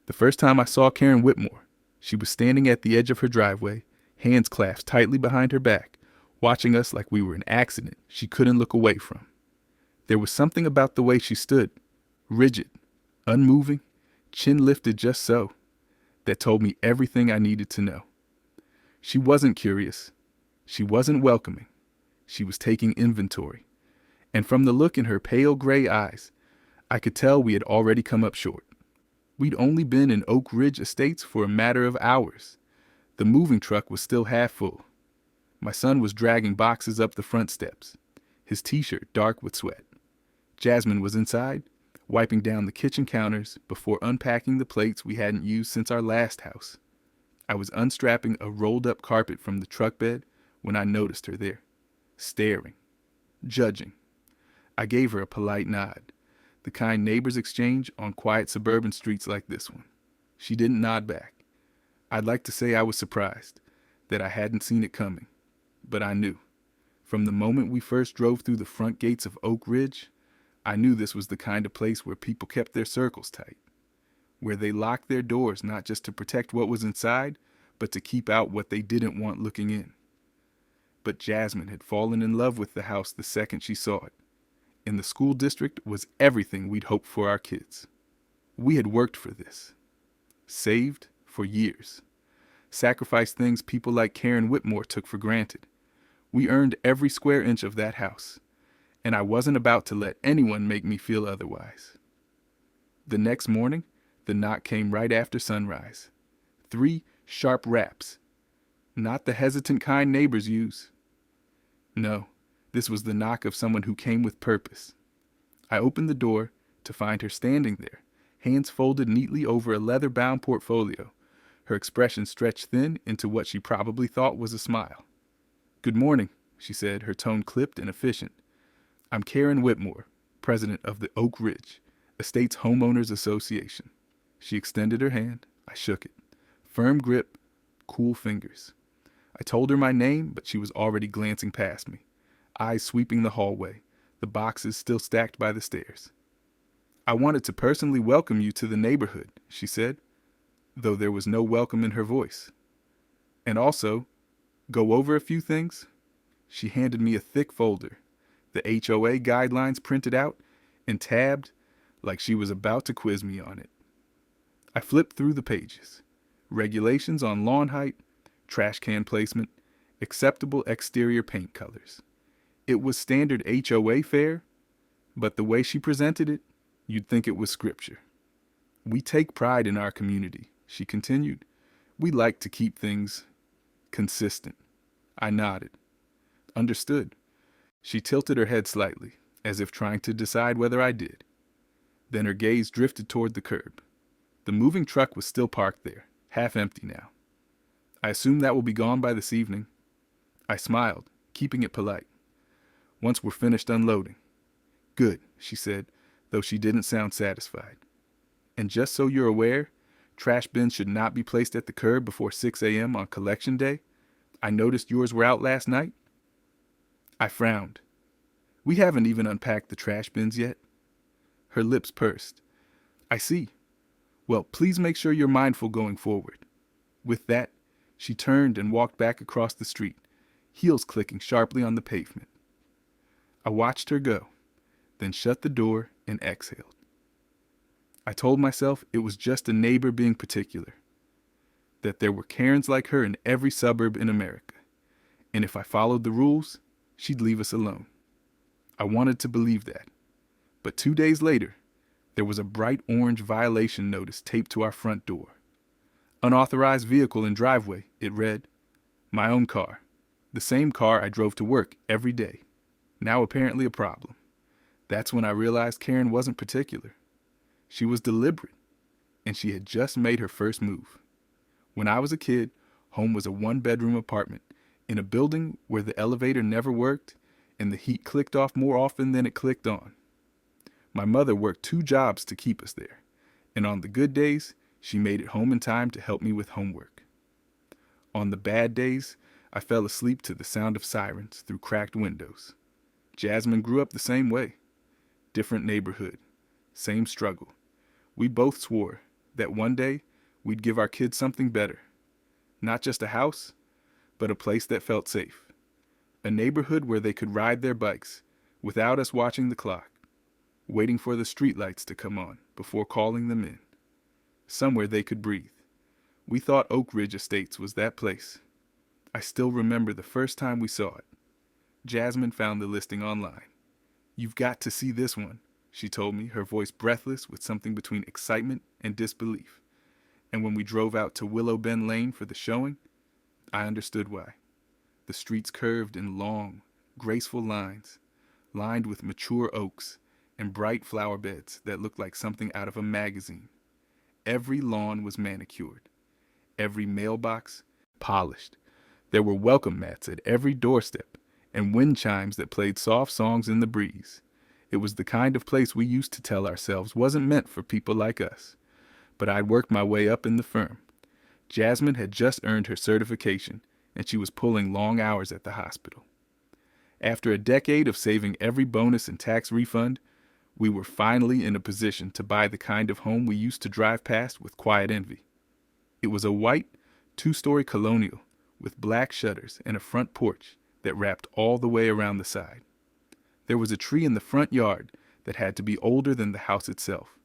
The first time I saw Karen Whitmore, she was standing at the edge of her driveway, hands clasped tightly behind her back, watching us like we were an accident she couldn't look away from. There was something about the way she stood, rigid, unmoving, chin lifted just so, that told me everything I needed to know. She wasn't curious. She wasn't welcoming. She was taking inventory. And from the look in her pale gray eyes, I could tell we had already come up short. We'd only been in Oak Ridge Estates for a matter of hours. The moving truck was still half full. My son was dragging boxes up the front steps, his t-shirt dark with sweat. Jasmine was inside, wiping down the kitchen counters before unpacking the plates we hadn't used since our last house. I was unstrapping a rolled-up carpet from the truck bed when I noticed her there, staring, judging. I gave her a polite nod, the kind neighbors exchange on quiet suburban streets like this one. She didn't nod back. I'd like to say I was surprised, that I hadn't seen it coming, but I knew. From the moment we first drove through the front gates of Oak Ridge, I knew this was the kind of place where people kept their circles tight, where they locked their doors not just to protect what was inside, but to keep out what they didn't want looking in. But Jasmine had fallen in love with the house the second she saw it, and the school district was everything we'd hoped for our kids. We had worked for this, saved for years, sacrificed things people like Karen Whitmore took for granted. We earned every square inch of that house, and I wasn't about to let anyone make me feel otherwise. The next morning, the knock came right after sunrise. 3 sharp raps. Not the hesitant kind neighbors use. No, this was the knock of someone who came with purpose. I opened the door to find her standing there, hands folded neatly over a leather-bound portfolio, her expression stretched thin into what she probably thought was a smile. "Good morning," she said, her tone clipped and efficient. "I'm Karen Whitmore, president of the Oak Ridge Estates Homeowners Association." She extended her hand. I shook it. Firm grip, cool fingers. I told her my name, but she was already glancing past me, eyes sweeping the hallway, the boxes still stacked by the stairs. "I wanted to personally welcome you to the neighborhood," she said, though there was no welcome in her voice. "And also, go over a few things." She handed me a thick folder, the HOA guidelines printed out and tabbed like she was about to quiz me on it. I flipped through the pages. Regulations on lawn height, trash can placement, acceptable exterior paint colors. It was standard HOA fare, but the way she presented it, you'd think it was scripture. "We take pride in our community," she continued. "We like to keep things consistent." I nodded. Understood. She tilted her head slightly, as if trying to decide whether I did. Then her gaze drifted toward the curb. The moving truck was still parked there, half empty now. "I assume that will be gone by this evening." I smiled, keeping it polite. "Once we're finished unloading." "Good," she said, though she didn't sound satisfied. "And just so you're aware, trash bins should not be placed at the curb before 6 a.m. on collection day. I noticed yours were out last night." I frowned. "We haven't even unpacked the trash bins yet." Her lips pursed. "I see. Well, please make sure you're mindful going forward." With that, she turned and walked back across the street, heels clicking sharply on the pavement. I watched her go, then shut the door and exhaled. I told myself it was just a neighbor being particular, that there were Karens like her in every suburb in America, and if I followed the rules, she'd leave us alone. I wanted to believe that, but 2 days later, there was a bright orange violation notice taped to our front door. "Unauthorized vehicle in driveway," it read. My own car, the same car I drove to work every day, now apparently a problem. That's when I realized Karen wasn't particular. She was deliberate, and she had just made her first move. When I was a kid, home was a 1-bedroom apartment in a building where the elevator never worked and the heat clicked off more often than it clicked on. My mother worked 2 jobs to keep us there, and on the good days, she made it home in time to help me with homework. On the bad days, I fell asleep to the sound of sirens through cracked windows. Jasmine grew up the same way. Different neighborhood, same struggle. We both swore that one day we'd give our kids something better. Not just a house, but a place that felt safe. A neighborhood where they could ride their bikes without us watching the clock, waiting for the streetlights to come on before calling them in. Somewhere they could breathe. We thought Oak Ridge Estates was that place. I still remember the first time we saw it. Jasmine found the listing online. "You've got to see this one," she told me, her voice breathless with something between excitement and disbelief. And when we drove out to Willow Bend Lane for the showing, I understood why. The streets curved in long, graceful lines, lined with mature oaks and bright flower beds that looked like something out of a magazine. Every lawn was manicured, every mailbox polished. There were welcome mats at every doorstep and wind chimes that played soft songs in the breeze. It was the kind of place we used to tell ourselves wasn't meant for people like us. But I'd worked my way up in the firm. Jasmine had just earned her certification, and she was pulling long hours at the hospital. After a decade of saving every bonus and tax refund, we were finally in a position to buy the kind of home we used to drive past with quiet envy. It was a white, 2-story colonial with black shutters and a front porch that wrapped all the way around the side. There was a tree in the front yard that had to be older than the house itself,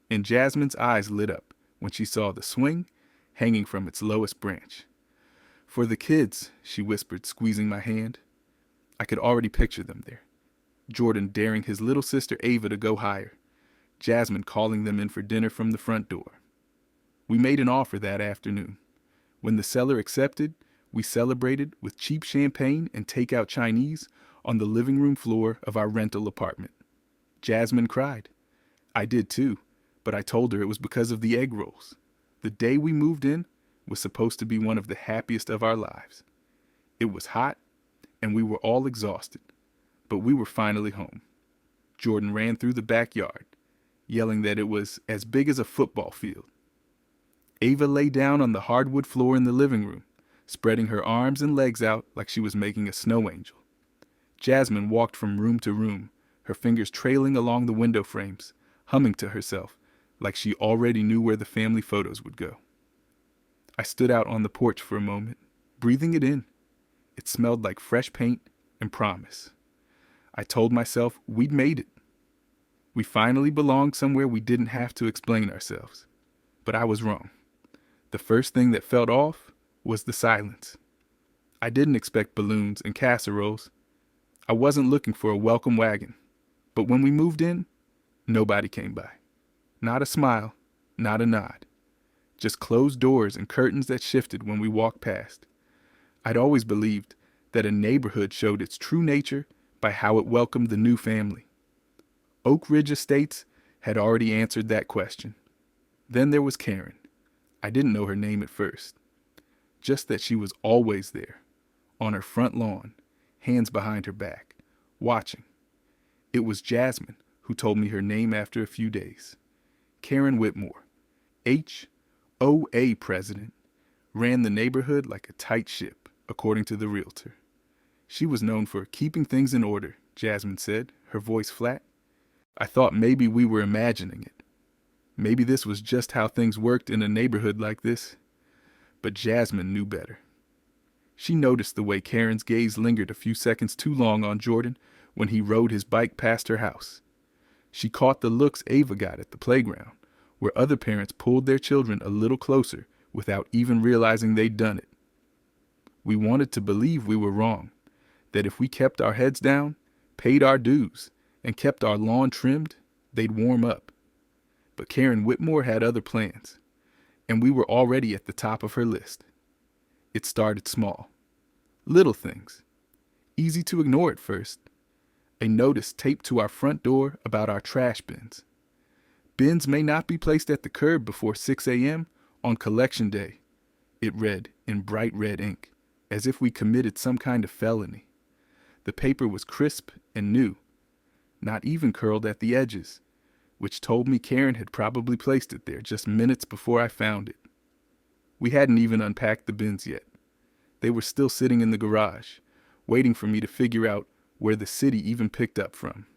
and Jasmine's eyes lit up when she saw the swing hanging from its lowest branch. "For the kids," she whispered, squeezing my hand. I could already picture them there. Jordan daring his little sister Ava to go higher, Jasmine calling them in for dinner from the front door. We made an offer that afternoon. When the seller accepted, we celebrated with cheap champagne and takeout Chinese on the living room floor of our rental apartment. Jasmine cried. I did too, but I told her it was because of the egg rolls. The day we moved in was supposed to be one of the happiest of our lives. It was hot, and we were all exhausted, but we were finally home. Jordan ran through the backyard, yelling that it was as big as a football field. Ava lay down on the hardwood floor in the living room, spreading her arms and legs out like she was making a snow angel. Jasmine walked from room to room, her fingers trailing along the window frames, humming to herself like she already knew where the family photos would go. I stood out on the porch for a moment, breathing it in. It smelled like fresh paint and promise. I told myself we'd made it. We finally belonged somewhere we didn't have to explain ourselves. But I was wrong. The first thing that felt off was the silence. I didn't expect balloons and casseroles. I wasn't looking for a welcome wagon. But when we moved in, nobody came by. Not a smile, not a nod. Just closed doors and curtains that shifted when we walked past. I'd always believed that a neighborhood showed its true nature by how it welcomed the new family. Oak Ridge Estates had already answered that question. Then there was Karen. I didn't know her name at first. Just that she was always there, on her front lawn, hands behind her back, watching. It was Jasmine who told me her name after a few days. Karen Whitmore, HOA president, ran the neighborhood like a tight ship, according to the realtor. She was known for keeping things in order, Jasmine said, her voice flat. I thought maybe we were imagining it. Maybe this was just how things worked in a neighborhood like this. But Jasmine knew better. She noticed the way Karen's gaze lingered a few seconds too long on Jordan when he rode his bike past her house. She caught the looks Ava got at the playground, where other parents pulled their children a little closer without even realizing they'd done it. We wanted to believe we were wrong, that if we kept our heads down, paid our dues, and kept our lawn trimmed, they'd warm up. But Karen Whitmore had other plans, and we were already at the top of her list. It started small. Little things. Easy to ignore at first. A notice taped to our front door about our trash bins. Bins may not be placed at the curb before 6 a.m. on collection day, it read in bright red ink, as if we committed some kind of felony. The paper was crisp and new, not even curled at the edges, which told me Karen had probably placed it there just minutes before I found it. We hadn't even unpacked the bins yet. They were still sitting in the garage, waiting for me to figure out where the city even picked up from.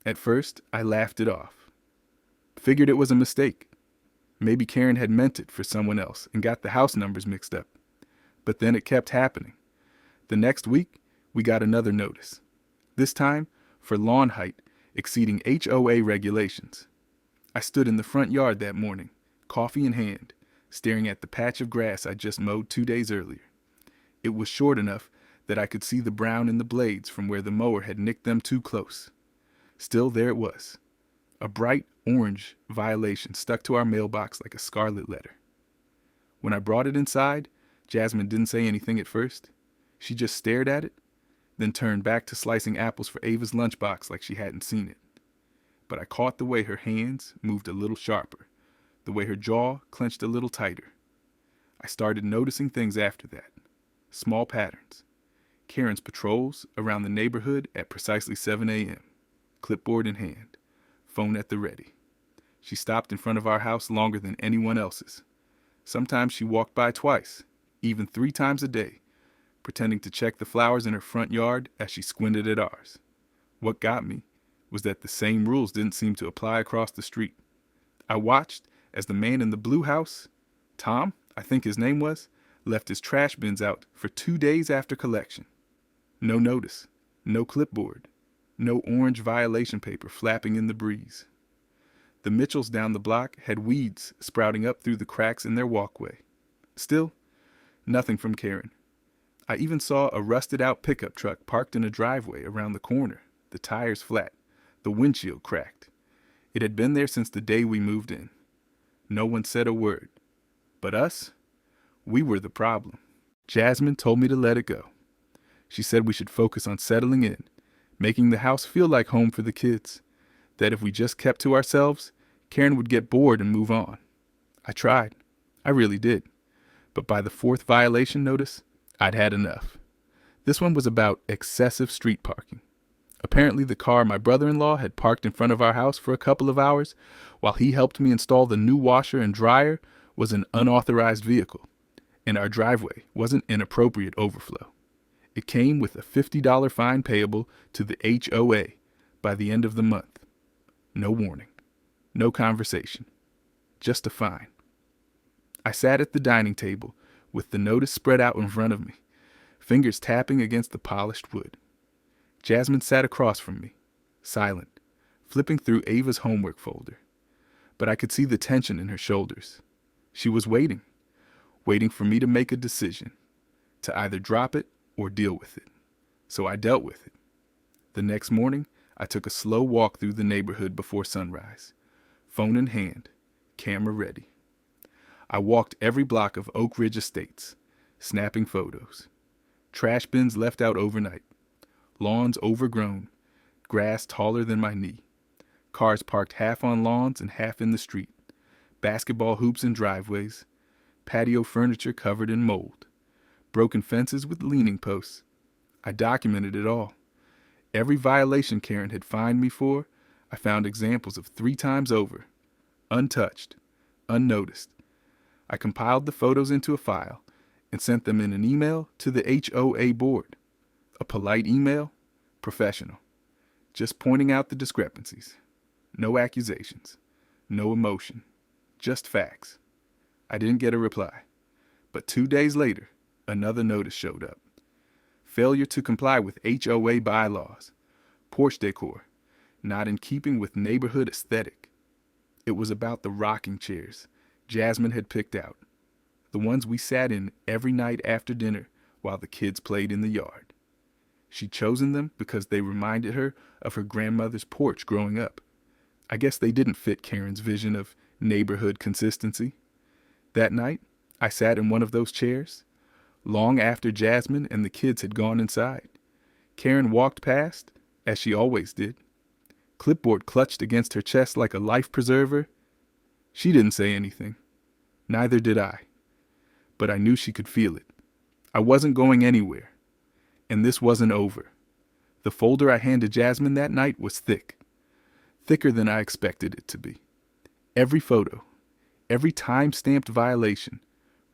At first, I laughed it off. Figured it was a mistake. Maybe Karen had meant it for someone else and got the house numbers mixed up. But then it kept happening. The next week, we got another notice. This time, for lawn height exceeding HOA regulations. I stood in the front yard that morning, coffee in hand, staring at the patch of grass I just mowed 2 days earlier. It was short enough that I could see the brown in the blades from where the mower had nicked them too close. Still, there it was. A bright orange violation stuck to our mailbox like a scarlet letter. When I brought it inside, Jasmine didn't say anything at first. She just stared at it, then turned back to slicing apples for Ava's lunchbox like she hadn't seen it. But I caught the way her hands moved a little sharper, the way her jaw clenched a little tighter. I started noticing things after that. Small patterns. Karen's patrols around the neighborhood at precisely 7 a.m., clipboard in hand, phone at the ready. She stopped in front of our house longer than anyone else's. Sometimes she walked by twice, even 3 times a day, pretending to check the flowers in her front yard as she squinted at ours. What got me was that the same rules didn't seem to apply across the street. I watched as the man in the blue house, Tom, I think his name was, left his trash bins out for 2 days after collection. No notice, no clipboard, no orange violation paper flapping in the breeze. The Mitchells down the block had weeds sprouting up through the cracks in their walkway. Still, nothing from Karen. I even saw a rusted-out pickup truck parked in a driveway around the corner, the tires flat, the windshield cracked. It had been there since the day we moved in. No one said a word. But us? We were the problem. Jasmine told me to let it go. She said we should focus on settling in, making the house feel like home for the kids. That if we just kept to ourselves, Karen would get bored and move on. I tried. I really did. But by the 4th violation notice, I'd had enough. This one was about excessive street parking. Apparently the car my brother-in-law had parked in front of our house for a couple of hours while he helped me install the new washer and dryer was an unauthorized vehicle, and our driveway wasn't an appropriate overflow. It came with a $50 fine payable to the HOA by the end of the month. No warning. No conversation. Just a fine. I sat at the dining table with the notice spread out in front of me, fingers tapping against the polished wood. Jasmine sat across from me, silent, flipping through Ava's homework folder. But I could see the tension in her shoulders. She was waiting for me to make a decision, to either drop it or deal with it. So I dealt with it. The next morning, I took a slow walk through the neighborhood before sunrise, phone in hand, camera ready. I walked every block of Oak Ridge Estates, snapping photos. Trash bins left out overnight, lawns overgrown, grass taller than my knee, cars parked half on lawns and half in the street, basketball hoops in driveways, patio furniture covered in mold, broken fences with leaning posts. I documented it all. Every violation Karen had fined me for, I found examples of 3 times over, untouched, unnoticed. I compiled the photos into a file and sent them in an email to the HOA board. A polite email, professional, just pointing out the discrepancies. No accusations, no emotion, just facts. I didn't get a reply, but 2 days later, another notice showed up. Failure to comply with HOA bylaws, porch decor, not in keeping with neighborhood aesthetic. It was about the rocking chairs Jasmine had picked out, the ones we sat in every night after dinner while the kids played in the yard. She'd chosen them because they reminded her of her grandmother's porch growing up. I guess they didn't fit Karen's vision of neighborhood consistency. That night, I sat in one of those chairs, long after Jasmine and the kids had gone inside. Karen walked past, as she always did. Clipboard clutched against her chest like a life preserver. She didn't say anything. Neither did I. But I knew she could feel it. I wasn't going anywhere. And this wasn't over. The folder I handed Jasmine that night was thick. Thicker than I expected it to be. Every photo, every time-stamped violation,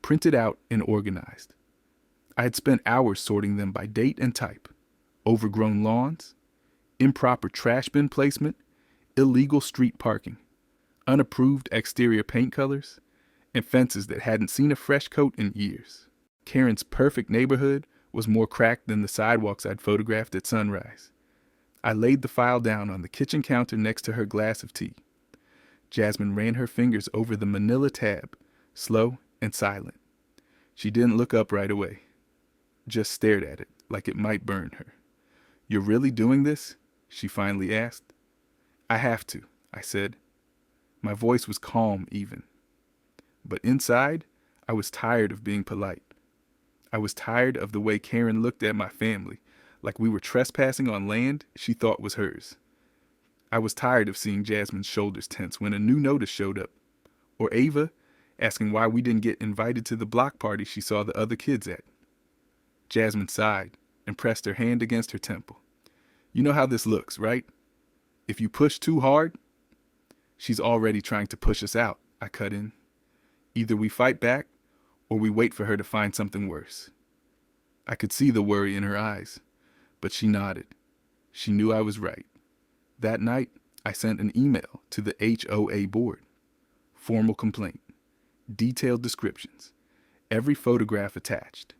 printed out and organized. I had spent hours sorting them by date and type. Overgrown lawns, improper trash bin placement, illegal street parking, unapproved exterior paint colors, and fences that hadn't seen a fresh coat in years. Karen's perfect neighborhood was more cracked than the sidewalks I'd photographed at sunrise. I laid the file down on the kitchen counter next to her glass of tea. Jasmine ran her fingers over the manila tab, slow and silent. She didn't look up right away, just stared at it like it might burn her. "You're really doing this?" she finally asked. "I have to," I said. My voice was calm even. But inside, I was tired of being polite. I was tired of the way Karen looked at my family, like we were trespassing on land she thought was hers. I was tired of seeing Jasmine's shoulders tense when a new notice showed up, or Ava asking why we didn't get invited to the block party she saw the other kids at. Jasmine sighed and pressed her hand against her temple. "You know how this looks, right? If you push too hard..." "She's already trying to push us out," I cut in. "Either we fight back, or we wait for her to find something worse." I could see the worry in her eyes, but she nodded. She knew I was right. That night, I sent an email to the HOA board. Formal complaint. Detailed descriptions. Every photograph attached.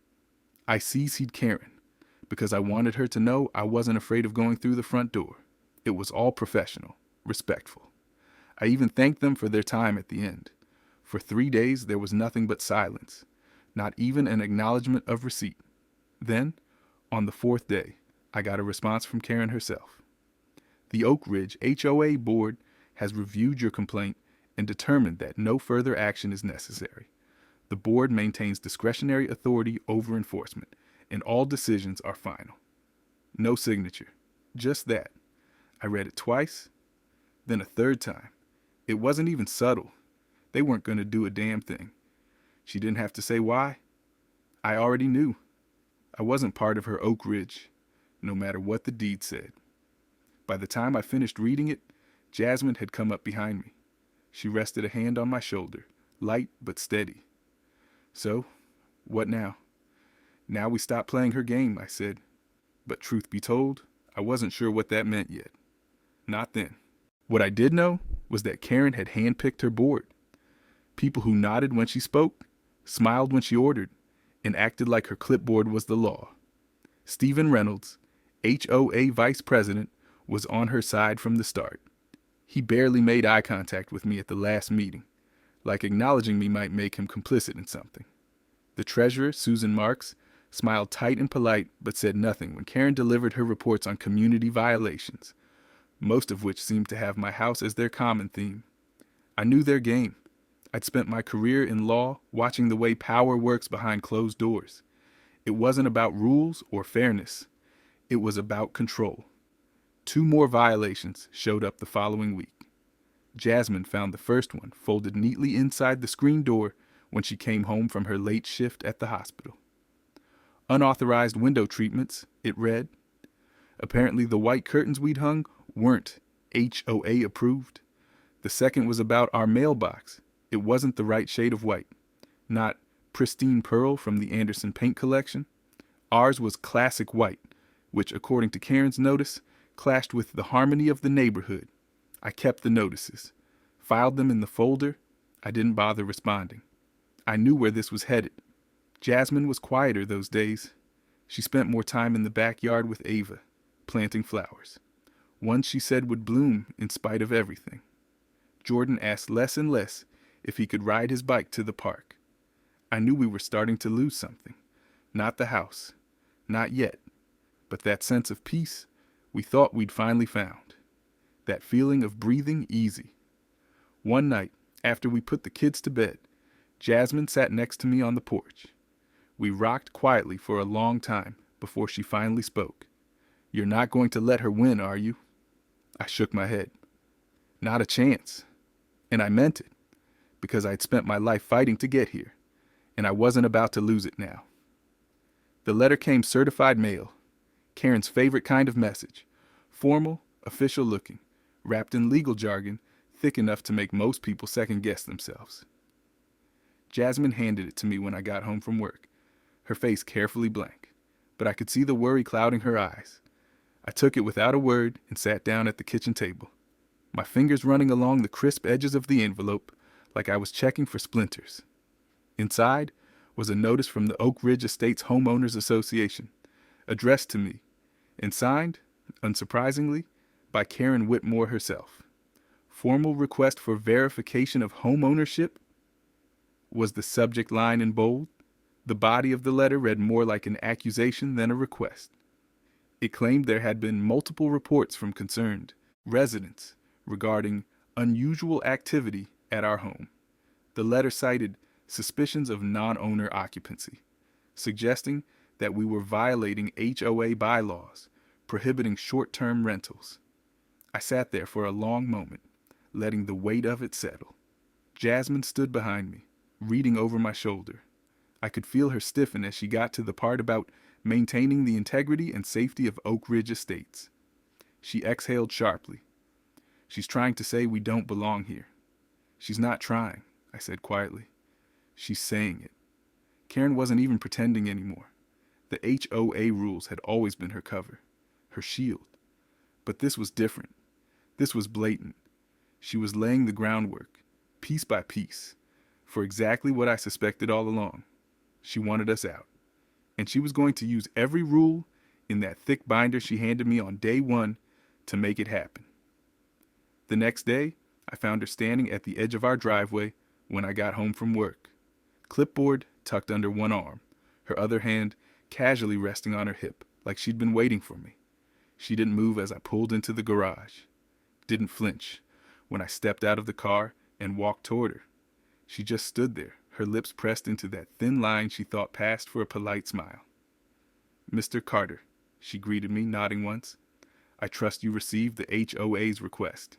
I CC'd Karen, because I wanted her to know I wasn't afraid of going through the front door. It was all professional, respectful. I even thanked them for their time at the end. For 3 days, there was nothing but silence, not even an acknowledgement of receipt. Then, on the 4th day, I got a response from Karen herself. "The Oak Ridge HOA board has reviewed your complaint and determined that no further action is necessary. The board maintains discretionary authority over enforcement, and all decisions are final." No signature. Just that. I read it twice, then a third time. It wasn't even subtle. They weren't going to do a damn thing. She didn't have to say why. I already knew. I wasn't part of her Oak Ridge, no matter what the deed said. By the time I finished reading it, Jasmine had come up behind me. She rested a hand on my shoulder, light but steady. "So, what now?" "Now we stop playing her game," I said. But truth be told, I wasn't sure what that meant yet. Not then. What I did know was that Karen had handpicked her board. People who nodded when she spoke, smiled when she ordered, and acted like her clipboard was the law. Stephen Reynolds, HOA vice president, was on her side from the start. He barely made eye contact with me at the last meeting, like acknowledging me might make him complicit in something. The treasurer, Susan Marks, smiled tight and polite, but said nothing when Karen delivered her reports on community violations, most of which seemed to have my house as their common theme. I knew their game. I'd spent my career in law watching the way power works behind closed doors. It wasn't about rules or fairness. It was about control. 2 more violations showed up the following week. Jasmine found the first one folded neatly inside the screen door when she came home from her late shift at the hospital. Unauthorized window treatments, it read. Apparently the white curtains we'd hung weren't HOA approved. The second was about our mailbox. It wasn't the right shade of white. Not pristine pearl from the Anderson paint collection. Ours was classic white, which, according to Karen's notice, clashed with the harmony of the neighborhood. I kept the notices, filed them in the folder. I didn't bother responding. I knew where this was headed. Jasmine was quieter those days. She spent more time in the backyard with Ava, planting flowers. One she said would bloom in spite of everything. Jordan asked less and less if he could ride his bike to the park. I knew we were starting to lose something. Not the house. Not yet. But that sense of peace we thought we'd finally found. That feeling of breathing easy. One night, after we put the kids to bed, Jasmine sat next to me on the porch. We rocked quietly for a long time before she finally spoke. "You're not going to let her win, are you?" I shook my head. "Not a chance." And I meant it, because I'd spent my life fighting to get here, and I wasn't about to lose it now. The letter came certified mail, Karen's favorite kind of message, formal, official looking, wrapped in legal jargon thick enough to make most people second-guess themselves. Jasmine handed it to me when I got home from work, her face carefully blank, but I could see the worry clouding her eyes. I took it without a word and sat down at the kitchen table. my fingers running along the crisp edges of the envelope like I was checking for splinters. Inside was a notice from the Oak Ridge Estates Homeowners Association, addressed to me, and signed, unsurprisingly, by Karen Whitmore herself. Formal request for verification of home ownership was the subject line in bold. The body of the letter read more like an accusation than a request. It claimed there had been multiple reports from concerned residents regarding unusual activity at our home. The letter cited suspicions of non-owner occupancy, suggesting that we were violating HOA bylaws prohibiting short-term rentals. I sat there for a long moment, letting the weight of it settle. Jasmine stood behind me, reading over my shoulder. I could feel her stiffen as she got to the part about maintaining the integrity and safety of Oak Ridge Estates. She exhaled sharply. She's trying to say we don't belong here. She's not trying, I said quietly. She's saying it. Karen wasn't even pretending anymore. The HOA rules had always been her cover, her shield. But this was different. This was blatant. She was laying the groundwork, piece by piece, for exactly what I suspected all along. She wanted us out. And she was going to use every rule in that thick binder she handed me on day one to make it happen. The next day, I found her standing at the edge of our driveway when I got home from work. Clipboard tucked under one arm, her other hand casually resting on her hip, like she'd been waiting for me. She didn't move as I pulled into the garage. Didn't flinch when I stepped out of the car and walked toward her. She just stood there, her lips pressed into that thin line she thought passed for a polite smile. "Mr. Carter," she greeted me, nodding once. "I trust you received the HOA's request."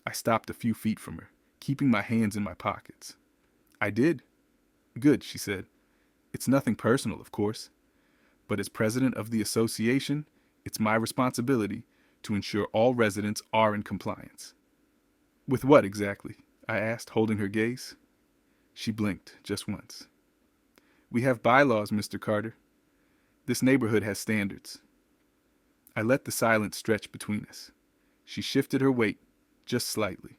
I stopped a few feet from her, keeping my hands in my pockets. "I did." "Good," she said. "It's nothing personal, of course. But as president of the association, it's my responsibility to ensure all residents are in compliance." "With what exactly?" I asked, holding her gaze. She blinked just once. "We have bylaws, Mr. Carter. This neighborhood has standards." I let the silence stretch between us. She shifted her weight, just slightly.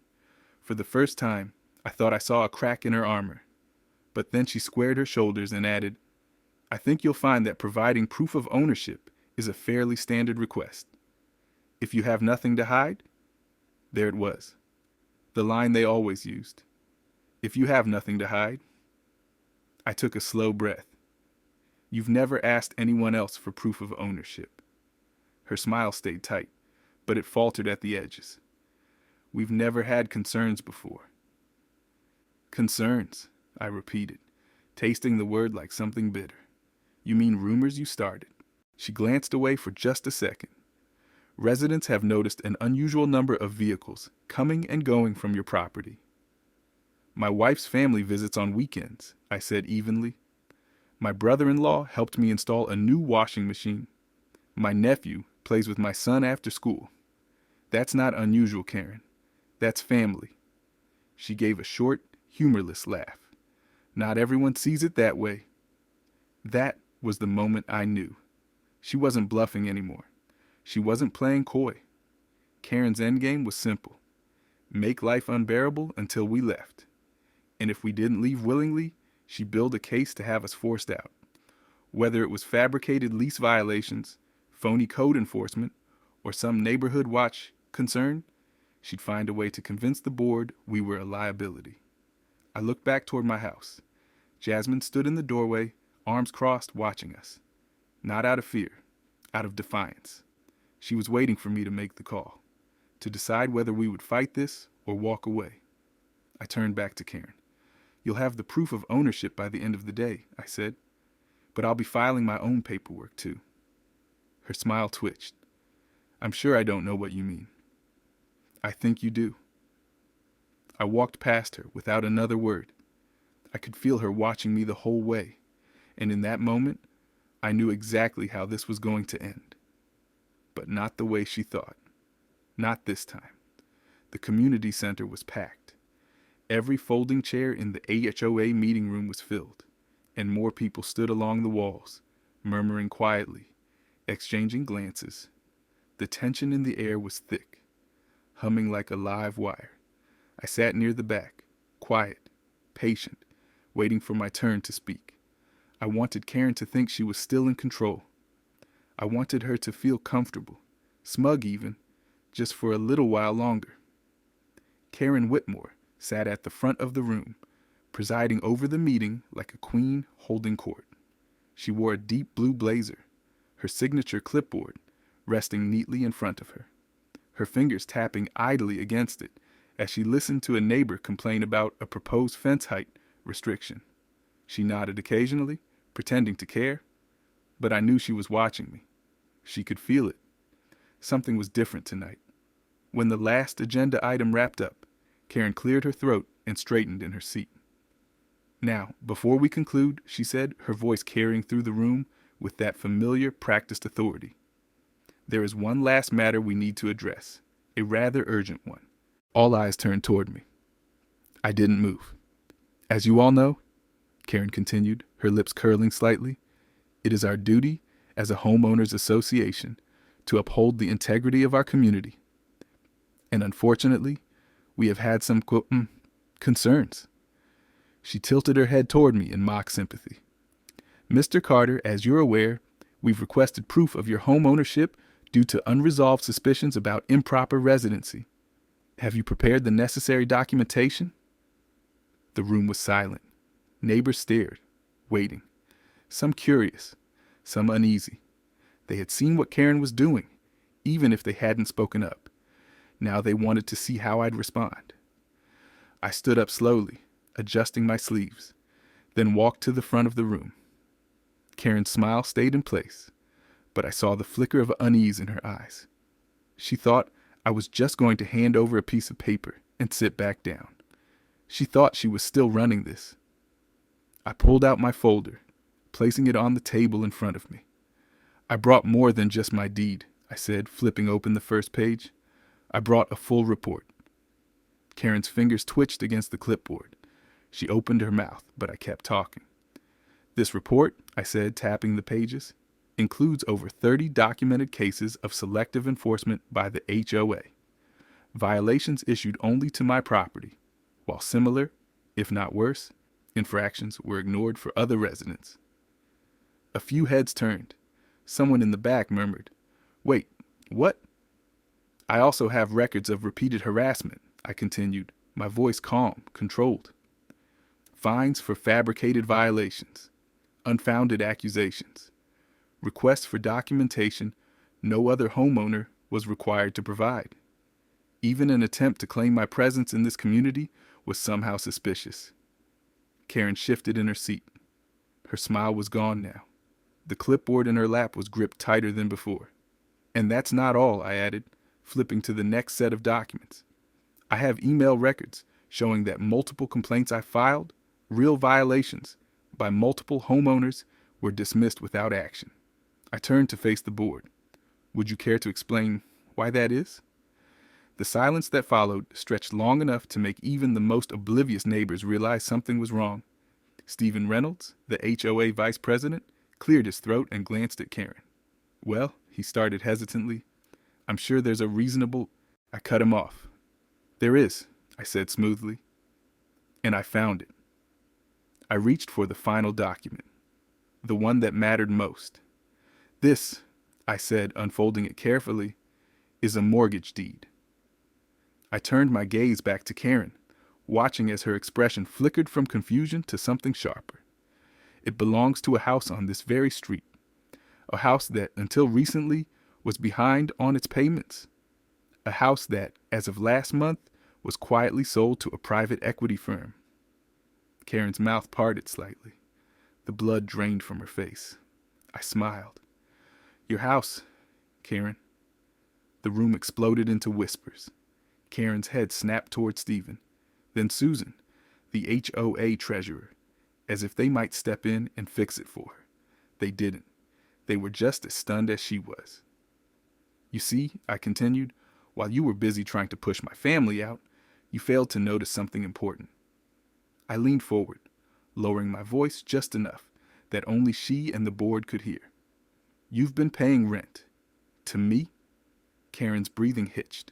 For the first time, I thought I saw a crack in her armor. But then she squared her shoulders and added, "I think you'll find that providing proof of ownership is a fairly standard request. If you have nothing to hide," there it was, the line they always used. "If you have nothing to hide." I took a slow breath. "You've never asked anyone else for proof of ownership." Her smile stayed tight, but it faltered at the edges. "We've never had concerns before." "Concerns," I repeated, tasting the word like something bitter. "You mean rumors you started?" She glanced away for just a second. "Residents have noticed an unusual number of vehicles coming and going from your property." "My wife's family visits on weekends," I said evenly. "My brother-in-law helped me install a new washing machine. My nephew plays with my son after school. That's not unusual, Karen. That's family." She gave a short, humorless laugh. "Not everyone sees it that way." That was the moment I knew. She wasn't bluffing anymore. She wasn't playing coy. Karen's endgame was simple. Make life unbearable until we left. And if we didn't leave willingly, she'd build a case to have us forced out. Whether it was fabricated lease violations, phony code enforcement, or some neighborhood watch concern, she'd find a way to convince the board we were a liability. I looked back toward my house. Jasmine stood in the doorway, arms crossed, watching us. Not out of fear, out of defiance. She was waiting for me to make the call, to decide whether we would fight this or walk away. I turned back to Karen. "You'll have the proof of ownership by the end of the day," I said. "But I'll be filing my own paperwork too." Her smile twitched. "I'm sure I don't know what you mean." "I think you do." I walked past her without another word. I could feel her watching me the whole way, and in that moment, I knew exactly how this was going to end. But not the way she thought. Not this time. The community center was packed. Every folding chair in the HOA meeting room was filled, and more people stood along the walls, murmuring quietly, exchanging glances. The tension in the air was thick, humming like a live wire. I sat near the back, quiet, patient, waiting for my turn to speak. I wanted Karen to think she was still in control. I wanted her to feel comfortable, smug even, just for a little while longer. Karen Whitmore sat at the front of the room, presiding over the meeting like a queen holding court. She wore a deep blue blazer, her signature clipboard resting neatly in front of her, her fingers tapping idly against it as she listened to a neighbor complain about a proposed fence height restriction. She nodded occasionally, pretending to care, but I knew she was watching me. She could feel it. Something was different tonight. When the last agenda item wrapped up, Karen cleared her throat and straightened in her seat. "Now, before we conclude," she said, her voice carrying through the room with that familiar, practiced authority, "there is one last matter we need to address, a rather urgent one." All eyes turned toward me. I didn't move. "As you all know," Karen continued, her lips curling slightly, "it is our duty as a homeowners association to uphold the integrity of our community. And unfortunately, we have had some concerns." She tilted her head toward me in mock sympathy. "Mr. Carter, as you're aware, we've requested proof of your home ownership due to unresolved suspicions about improper residency. Have you prepared the necessary documentation?" The room was silent. Neighbors stared, waiting. Some curious, some uneasy. They had seen what Karen was doing, even if they hadn't spoken up. Now they wanted to see how I'd respond. I stood up slowly, adjusting my sleeves, then walked to the front of the room. Karen's smile stayed in place, but I saw the flicker of unease in her eyes. She thought I was just going to hand over a piece of paper and sit back down. She thought she was still running this. I pulled out my folder, placing it on the table in front of me. "I brought more than just my deed," I said, flipping open the first page. "I brought a full report." Karen's fingers twitched against the clipboard. She opened her mouth, but I kept talking. "This report," I said, tapping the pages, "includes over 30 documented cases of selective enforcement by the HOA. Violations issued only to my property, while similar, if not worse, infractions were ignored for other residents." A few heads turned. Someone in the back murmured, "Wait, what?" "I also have records of repeated harassment," I continued, my voice calm, controlled. "Fines for fabricated violations, unfounded accusations, requests for documentation no other homeowner was required to provide. Even an attempt to claim my presence in this community was somehow suspicious." Karen shifted in her seat. Her smile was gone now. The clipboard in her lap was gripped tighter than before. "And that's not all," I added, flipping to the next set of documents. "I have email records showing that multiple complaints I filed, real violations, by multiple homeowners, were dismissed without action." I turned to face the board. "Would you care to explain why that is?" The silence that followed stretched long enough to make even the most oblivious neighbors realize something was wrong. Stephen Reynolds, the HOA vice president, cleared his throat and glanced at Karen. "Well," he started hesitantly, "I'm sure there's a reasonable—" I cut him off. "There is," I said smoothly. And I found it. I reached for the final document, the one that mattered most. "This," I said, unfolding it carefully, "is a mortgage deed." I turned my gaze back to Karen, watching as her expression flickered from confusion to something sharper. "It belongs to a house on this very street, a house that, until recently, was behind on its payments, a house that, as of last month, was quietly sold to a private equity firm." Karen's mouth parted slightly. The blood drained from her face. I smiled. "Your house, Karen." The room exploded into whispers. Karen's head snapped toward Stephen, then Susan, the HOA treasurer, as if they might step in and fix it for her. They didn't. They were just as stunned as she was. "You see," I continued, "while you were busy trying to push my family out, you failed to notice something important." I leaned forward, lowering my voice just enough that only she and the board could hear. "You've been paying rent. To me?" Karen's breathing hitched.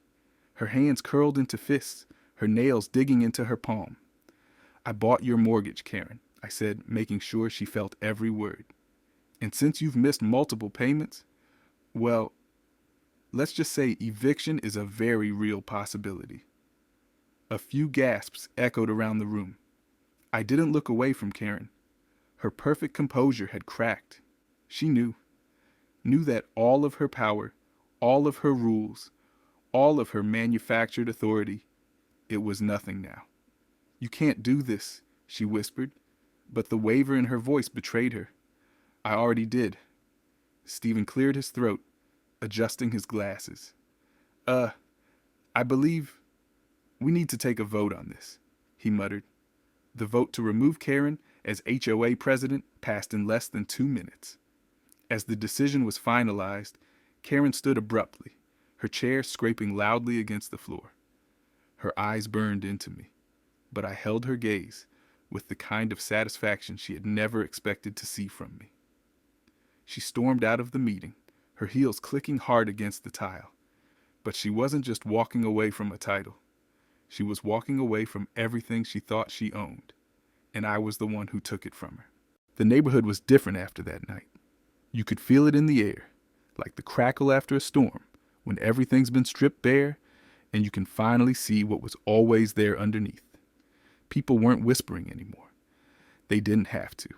Her hands curled into fists, her nails digging into her palm. "I bought your mortgage, Karen," I said, making sure she felt every word. "And since you've missed multiple payments, well, let's just say eviction is a very real possibility." A few gasps echoed around the room. I didn't look away from Karen. Her perfect composure had cracked. She knew that all of her power, all of her rules, all of her manufactured authority, it was nothing now. "You can't do this," she whispered, but the waver in her voice betrayed her. "I already did." Stephen cleared his throat, adjusting his glasses. I believe we need to take a vote on this," he muttered. The vote to remove Karen as HOA president passed in less than 2 minutes. As the decision was finalized, Karen stood abruptly, her chair scraping loudly against the floor. Her eyes burned into me, but I held her gaze with the kind of satisfaction she had never expected to see from me. She stormed out of the meeting, her heels clicking hard against the tile. But she wasn't just walking away from a title. She was walking away from everything she thought she owned, and I was the one who took it from her. The neighborhood was different after that night. You could feel it in the air, like the crackle after a storm, when everything's been stripped bare, and you can finally see what was always there underneath. People weren't whispering anymore. They didn't have to.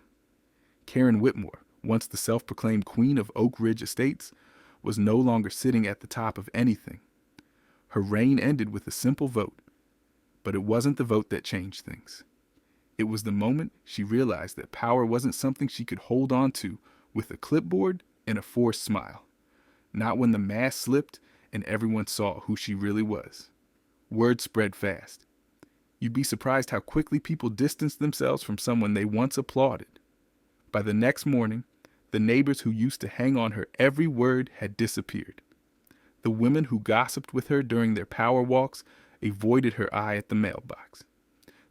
Karen Whitmore, once the self-proclaimed queen of Oak Ridge Estates, was no longer sitting at the top of anything. Her reign ended with a simple vote, but it wasn't the vote that changed things. It was the moment she realized that power wasn't something she could hold on to with a clipboard and a forced smile. Not when the mask slipped and everyone saw who she really was. Word spread fast. You'd be surprised how quickly people distanced themselves from someone they once applauded. By the next morning, the neighbors who used to hang on her every word had disappeared. The women who gossiped with her during their power walks avoided her eye at the mailbox.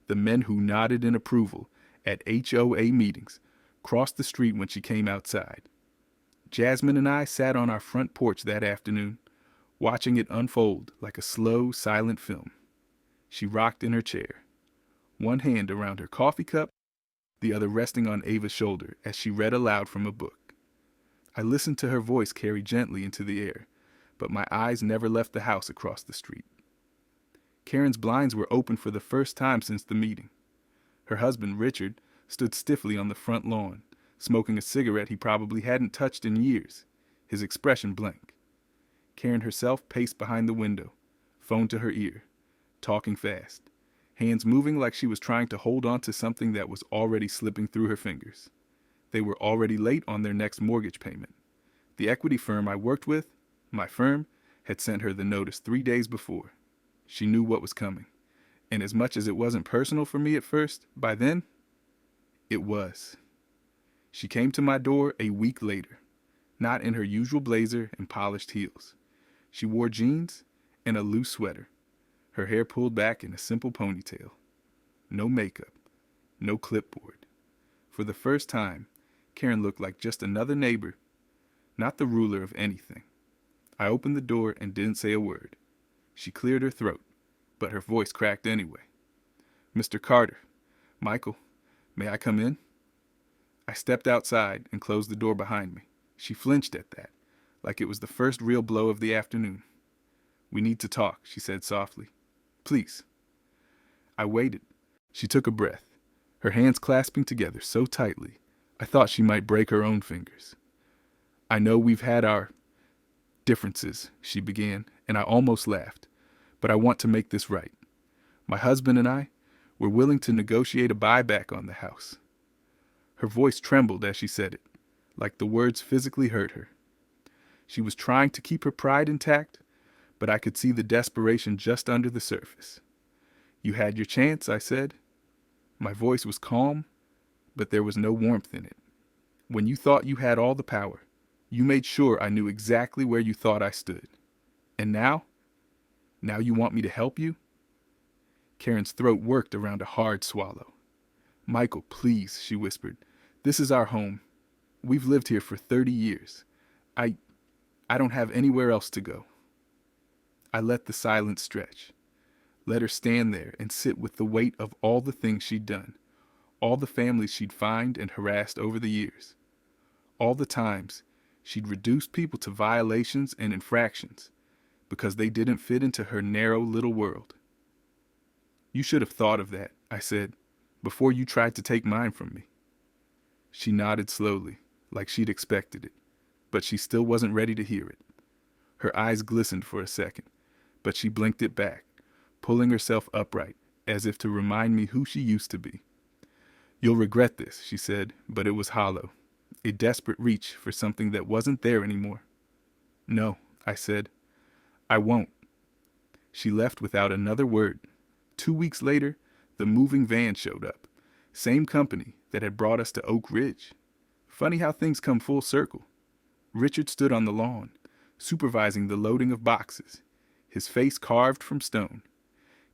The men who nodded in approval at HOA meetings crossed the street when she came outside. Jasmine and I sat on our front porch that afternoon, watching it unfold like a slow, silent film. She rocked in her chair, one hand around her coffee cup, the other resting on Ava's shoulder as she read aloud from a book. I listened to her voice carry gently into the air, but my eyes never left the house across the street. Karen's blinds were open for the first time since the meeting. Her husband, Richard, stood stiffly on the front lawn, smoking a cigarette he probably hadn't touched in years, his expression blank. Karen herself paced behind the window, phone to her ear, talking fast, hands moving like she was trying to hold on to something that was already slipping through her fingers. They were already late on their next mortgage payment. The equity firm I worked with, my firm, had sent her the notice 3 days before. She knew what was coming. And as much as it wasn't personal for me at first, by then, it was. She came to my door a week later, not in her usual blazer and polished heels. She wore jeans and a loose sweater, her hair pulled back in a simple ponytail. No makeup, no clipboard. For the first time, Karen looked like just another neighbor, not the ruler of anything. I opened the door and didn't say a word. She cleared her throat, but her voice cracked anyway. "Mr. Carter, Michael, may I come in?" I stepped outside and closed the door behind me. She flinched at that, like it was the first real blow of the afternoon. "We need to talk," she said softly. "Please." I waited. She took a breath, her hands clasping together so tightly, I thought she might break her own fingers. "I know we've had our differences," she began, and I almost laughed. "But I want to make this right. My husband and I were willing to negotiate a buyback on the house." Her voice trembled as she said it, like the words physically hurt her. She was trying to keep her pride intact, but I could see the desperation just under the surface. "You had your chance," I said. My voice was calm, but there was no warmth in it. "When you thought you had all the power, you made sure I knew exactly where you thought I stood. And now? Now you want me to help you?" Karen's throat worked around a hard swallow. "Michael, please," she whispered. "This is our home. We've lived here for 30 years. I don't have anywhere else to go." I let the silence stretch. Let her stand there and sit with the weight of all the things she'd done, all the families she'd fined and harassed over the years, all the times she'd reduced people to violations and infractions because they didn't fit into her narrow little world. You should have thought of that, I said, before you tried to take mine from me. She nodded slowly, like she'd expected it, but she still wasn't ready to hear it. Her eyes glistened for a second, but she blinked it back, pulling herself upright, as if to remind me who she used to be. You'll regret this, she said, but it was hollow, a desperate reach for something that wasn't there anymore. No, I said, I won't. She left without another word. 2 weeks later, the moving van showed up. Same company that had brought us to Oak Ridge. Funny how things come full circle. Richard stood on the lawn, supervising the loading of boxes, his face carved from stone.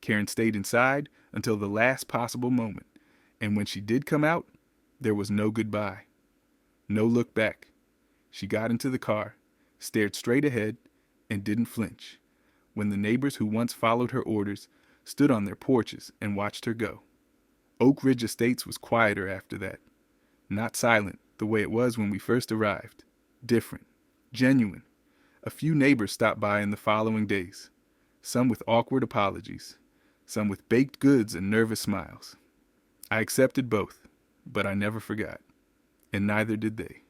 Karen stayed inside until the last possible moment, and when she did come out, there was no goodbye. No look back. She got into the car, stared straight ahead, and didn't flinch, when the neighbors who once followed her orders stood on their porches and watched her go. Oak Ridge Estates was quieter after that. Not silent the way it was when we first arrived. Different. Genuine. A few neighbors stopped by in the following days. Some with awkward apologies. Some with baked goods and nervous smiles. I accepted both, but I never forgot. And neither did they.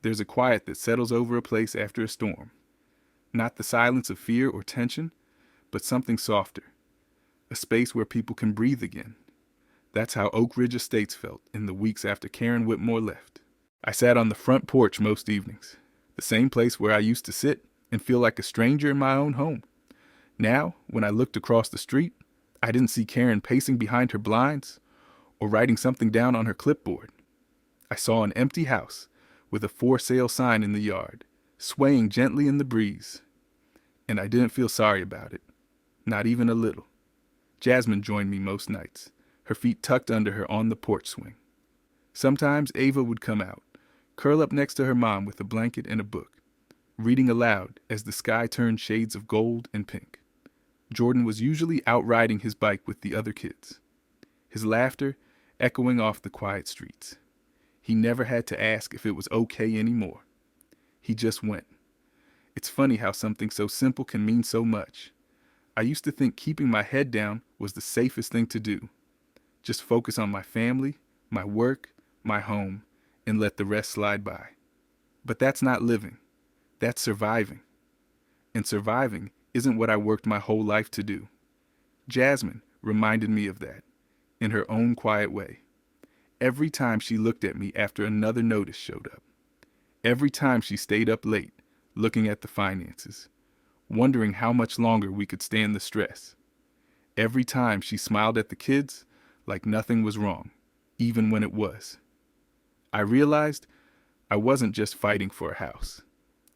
There's a quiet that settles over a place after a storm. Not the silence of fear or tension, but something softer. A space where people can breathe again. That's how Oak Ridge Estates felt in the weeks after Karen Whitmore left. I sat on the front porch most evenings, the same place where I used to sit and feel like a stranger in my own home. Now, when I looked across the street, I didn't see Karen pacing behind her blinds or writing something down on her clipboard. I saw an empty house with a for sale sign in the yard, swaying gently in the breeze. And I didn't feel sorry about it, not even a little. Jasmine joined me most nights, her feet tucked under her on the porch swing. Sometimes Ava would come out, curl up next to her mom with a blanket and a book, reading aloud as the sky turned shades of gold and pink. Jordan was usually out riding his bike with the other kids, his laughter echoing off the quiet streets. He never had to ask if it was okay anymore. He just went. It's funny how something so simple can mean so much. I used to think keeping my head down was the safest thing to do. Just focus on my family, my work, my home, and let the rest slide by. But that's not living. That's surviving. And surviving isn't what I worked my whole life to do. Jasmine reminded me of that, in her own quiet way. Every time she looked at me after another notice showed up. Every time she stayed up late, looking at the finances, wondering how much longer we could stand the stress. Every time she smiled at the kids like nothing was wrong, even when it was. I realized I wasn't just fighting for a house.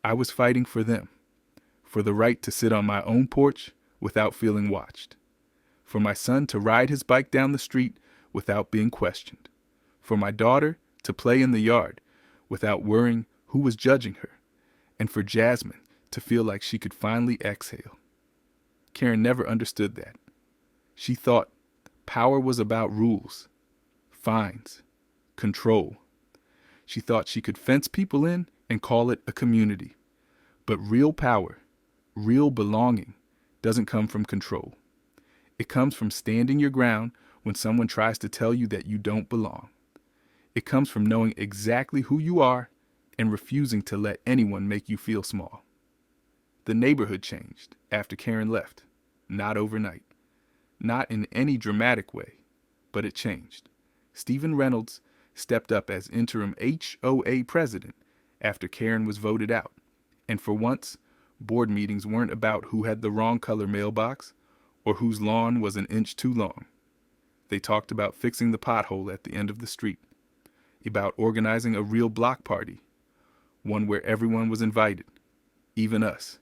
I was fighting for them, for the right to sit on my own porch without feeling watched, for my son to ride his bike down the street without being questioned, for my daughter to play in the yard without worrying who was judging her, and for Jasmine to feel like she could finally exhale. Karen never understood that. She thought power was about rules, fines, control. She thought she could fence people in and call it a community. But real power, real belonging, doesn't come from control. It comes from standing your ground when someone tries to tell you that you don't belong. It comes from knowing exactly who you are and refusing to let anyone make you feel small. The neighborhood changed after Karen left, not overnight. Not in any dramatic way, but it changed. Stephen Reynolds stepped up as interim HOA president after Karen was voted out. And for once, board meetings weren't about who had the wrong color mailbox or whose lawn was an inch too long. They talked about fixing the pothole at the end of the street, about organizing a real block party, one where everyone was invited, even us,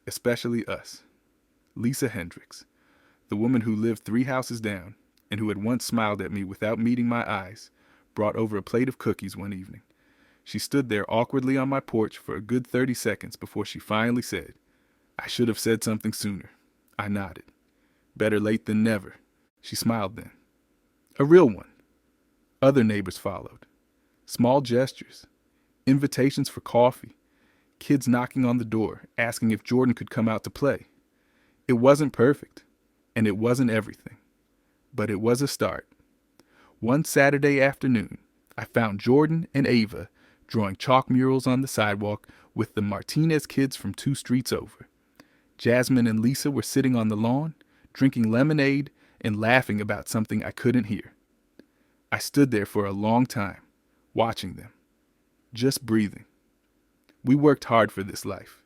especially us. Lisa Hendricks, the woman who lived 3 houses down and who had once smiled at me without meeting my eyes, brought over a plate of cookies one evening. She stood there awkwardly on my porch for a good 30 seconds before she finally said, I should have said something sooner. I nodded. Better late than never. She smiled then. A real one. Other neighbors followed. Small gestures. Invitations for coffee. Kids knocking on the door, asking if Jordan could come out to play. It wasn't perfect, and it wasn't everything. But it was a start. One Saturday afternoon, I found Jordan and Ava drawing chalk murals on the sidewalk with the Martinez kids from 2 streets over. Jasmine and Lisa were sitting on the lawn, drinking lemonade and laughing about something I couldn't hear. I stood there for a long time, watching them, just breathing. We worked hard for this life.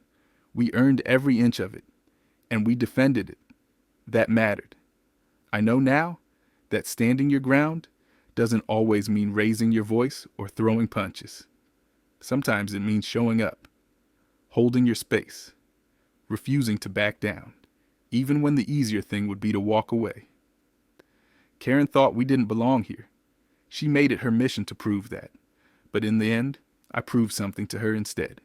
We earned every inch of it, and we defended it. That mattered. I know now that standing your ground doesn't always mean raising your voice or throwing punches. Sometimes it means showing up, holding your space, refusing to back down, even when the easier thing would be to walk away. Karen thought we didn't belong here. She made it her mission to prove that, but in the end, I proved something to her instead.